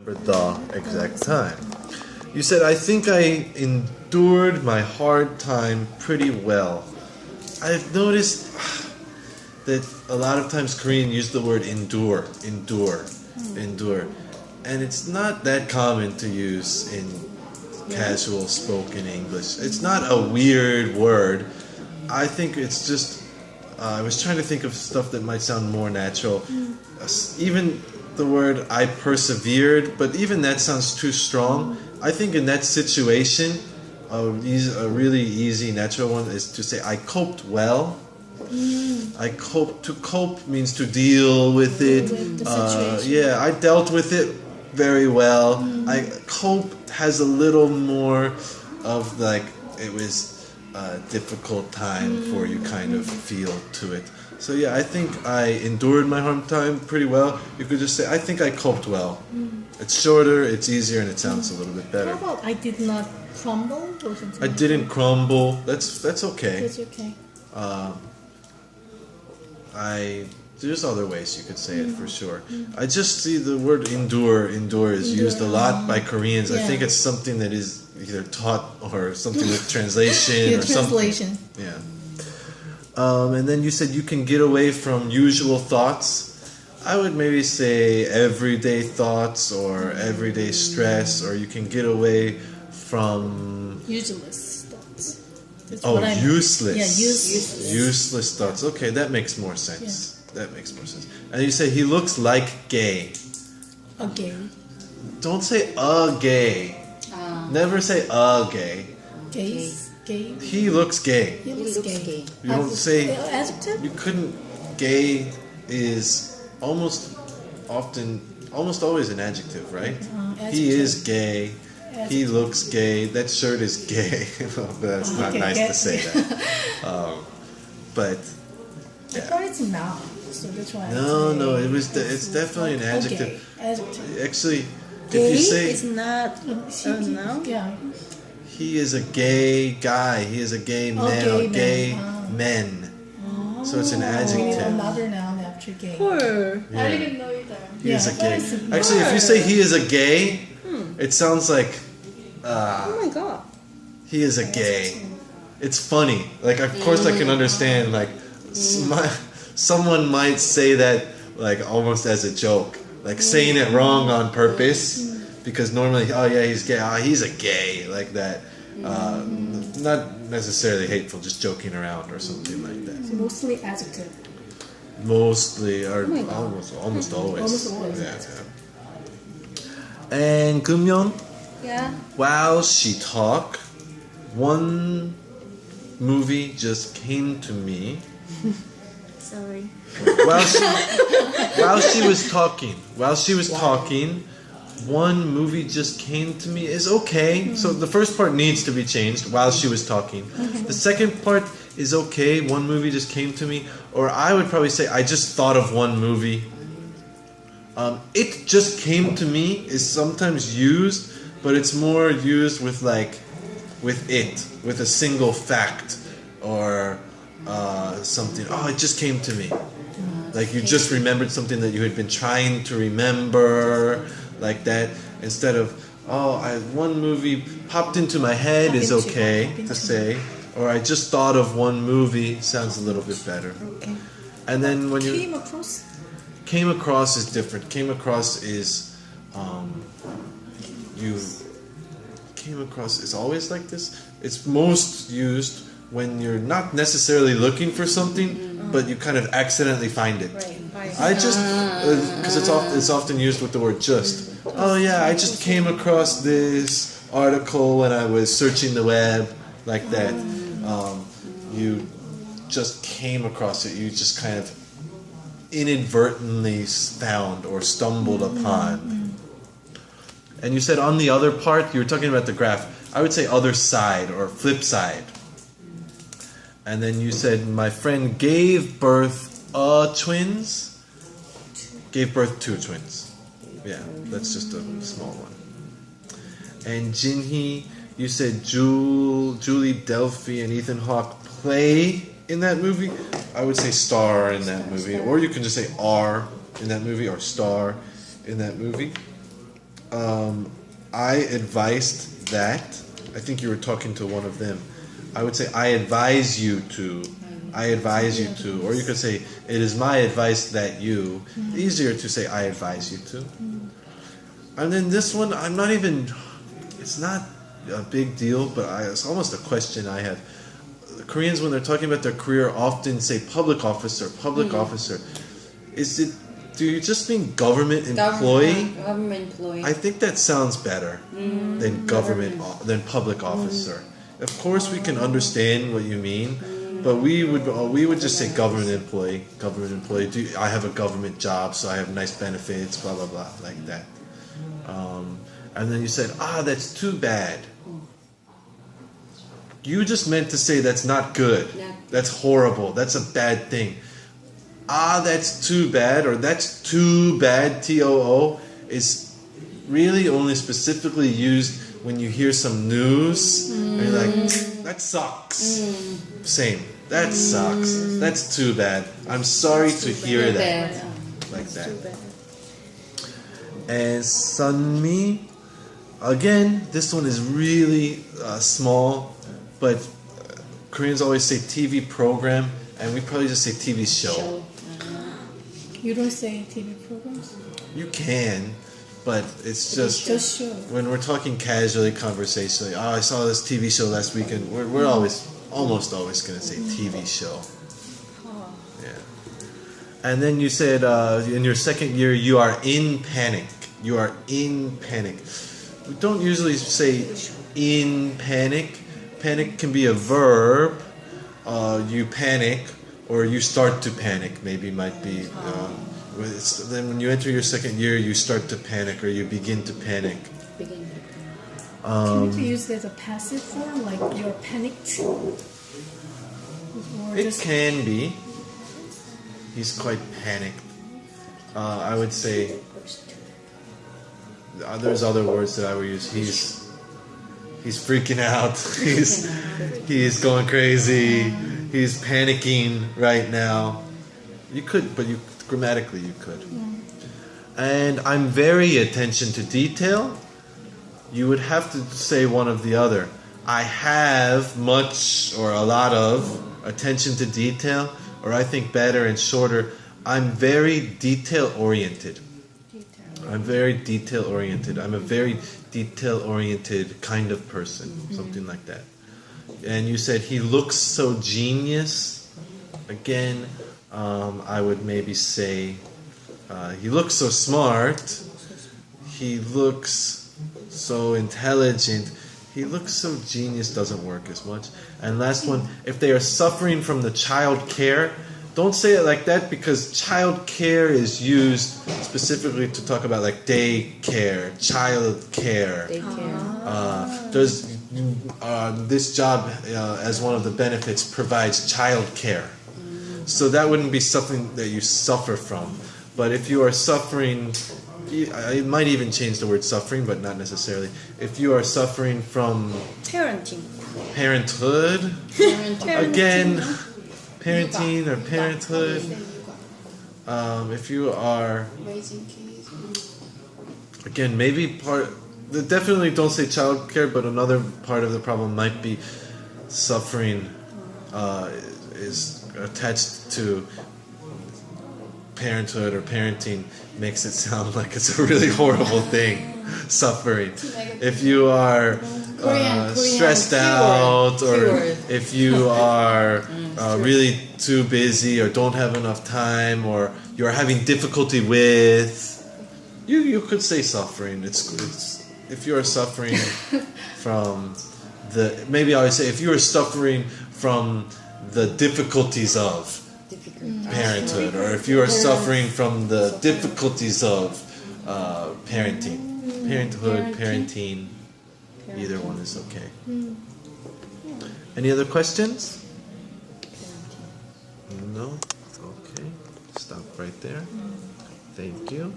the exact time. You said, I think I endured my hard time pretty well. I've noticed that a lot of times Korean use the word endure. And it's not that common to use in casual spoken English. It's not a weird word. I think it's just, I was trying to think of stuff that might sound more natural. Even the word I persevered, but even that sounds too strong. I think in that situation, a really easy, natural one is to say I coped well. To cope means to deal with it. With the situation. Yeah, I dealt with it very well. I cope has a little more of like it was a difficult time for you kind of feel to it. So yeah, I think I endured my hard time pretty well. You could just say, I think I coped well. It's shorter, it's easier, and it sounds a little bit better. How about I did not crumble or something? I didn't crumble. That's okay. That's okay. There's other ways you could say it for sure. I just see the word endure is used a lot by Koreans. I think it's something that is either taught or something with translation or translation. something. Yeah. And then you said you can get away from usual thoughts. I would maybe say everyday thoughts or everyday stress, or you can get away from Useless thoughts. That's useless. Yeah, useless. Useless thoughts. Okay, that makes more sense. That makes more sense. And you say he looks like gay. Okay. Don't say gay. Never say gay. Gay. Gay. He looks gay. He looks gay. You don't say. Adjective? You couldn't. Gay is almost always an adjective, right? He is gay. He looks gay. That shirt is gay. But that's not nice to say that. But I thought it's a noun, so that's why. no, it's definitely an adjective. Okay. Adjective. Actually, Gay if you say is not a noun. Yeah. he is a gay guy, he is a gay male, gay men. So it's an adjective. Another noun after gay. Poor. Yeah. I didn't know either. He is a gay. it's a Actually, if you say he is a gay, it sounds like Oh my god. he is a gay. It's funny. Like, of course, I can understand. Like, someone might say that like almost as a joke, like saying it wrong on purpose, because normally, oh yeah, he's gay. He's a gay, like that. Not necessarily hateful, just joking around or something like that. Mostly adjective. Mostly, or almost always. Almost always. Yeah. And Kumyeon, Yeah. while she talked, one movie just came to me. Sorry. While she was talking, one movie just came to me is okay. So the first part needs to be changed while she was talking. The second part is okay. One movie just came to me, or I would probably say I just thought of one movie. It just came to me is sometimes used, but it's more used with with a single fact or something. Oh, it just came to me. Like you just remembered something that you had been trying to remember, like that. Instead of, one movie popped into my head is okay to say. Or I just thought of one movie sounds a little bit better. Okay. And then when you Came across is different. Came across is is always like this. It's most used when you're not necessarily looking for something, but you kind of accidentally find it. Right. I just, because it's often used with the word just. Oh yeah, I just came across this article when I was searching the web, like that. You just came across it. You just kind of inadvertently found or stumbled upon. And you said on the other part, you were talking about the graph. I would say other side or flip side. And then you said my friend gave birth twins. Gave birth to twins. Yeah, that's just a small one. And Jinhee, you said Julie Delphi and Ethan Hawke play in that movie. I would say star in that movie, or you can just say are in that movie or star in that movie. I advised that. I think you were talking to one of them. I would say, I advise you to. I advise you to. Or you could say, it is my advice that you. Easier to say, I advise you to. And then this one, I'm not even, it's not a big deal, but it's almost a question I have. The Koreans, when they're talking about their career, often say public officer, public officer. Do you just mean government employee? Government employee. I think that sounds better than than public officer. Of course, we can understand what you mean, but we would just say government employee. Government employee. I have a government job, so I have nice benefits. Blah blah blah, like that. And then you said, that's too bad. You just meant to say that's not good. Yeah. That's horrible. That's a bad thing. That's too bad, or that's too bad, TOO, is really only specifically used when you hear some news, and you're like, that sucks. Same. That sucks. That's too bad. I'm sorry to hear that. Like that. And Sunmi, again, this one is really small, but Koreans always say TV program, and we probably just say TV show. You don't say TV programs? You can, but it's just show. when we're talking casually, conversationally. I saw this TV show last weekend. We're almost always going to say TV show. Yeah. And then you said in your second year you are in panic. You are in panic. We don't usually say in panic. Panic can be a verb. You panic. Or you start to panic, maybe might be. Then when you enter your second year, you start to panic, or you begin to panic. Can it be used as a passive form, like you're panicked? Or It can be. He's quite panicked. I would say. There's other words that I would use. He's freaking out. He's going crazy. He's panicking right now. You could, but grammatically you could. And I'm very attention to detail. You would have to say one of the other. I have much or a lot of attention to detail, or I think better and shorter, I'm very detail oriented. I'm very detail oriented. I'm a very detail oriented kind of person. Something like that. And you said he looks so genius. Again, I would maybe say he looks so smart. He looks so intelligent. He looks so genius doesn't work as much. And last one, if they are suffering from the child care, don't say it like that, because child care is used specifically to talk about like daycare, child care. There's this job as one of the benefits provides child care. So that wouldn't be something that you suffer from. But if you are suffering, I might even change the word suffering, but not necessarily. If you are suffering from parenthood, again, parenting or parenthood, if you are Raising kids. again, maybe definitely don't say child care, but another part of the problem might be suffering is attached to parenthood or parenting, makes it sound like it's a really horrible thing. Suffering. If you are stressed out, or if you are really too busy or don't have enough time, or you're having difficulty with, you could say suffering. It's if you are suffering from maybe I would say if you are suffering from the difficulties of parenthood, or if you are suffering from the difficulties of parenthood, parenting, either one is okay. Any other questions? No? Okay. Stop right there. Thank you.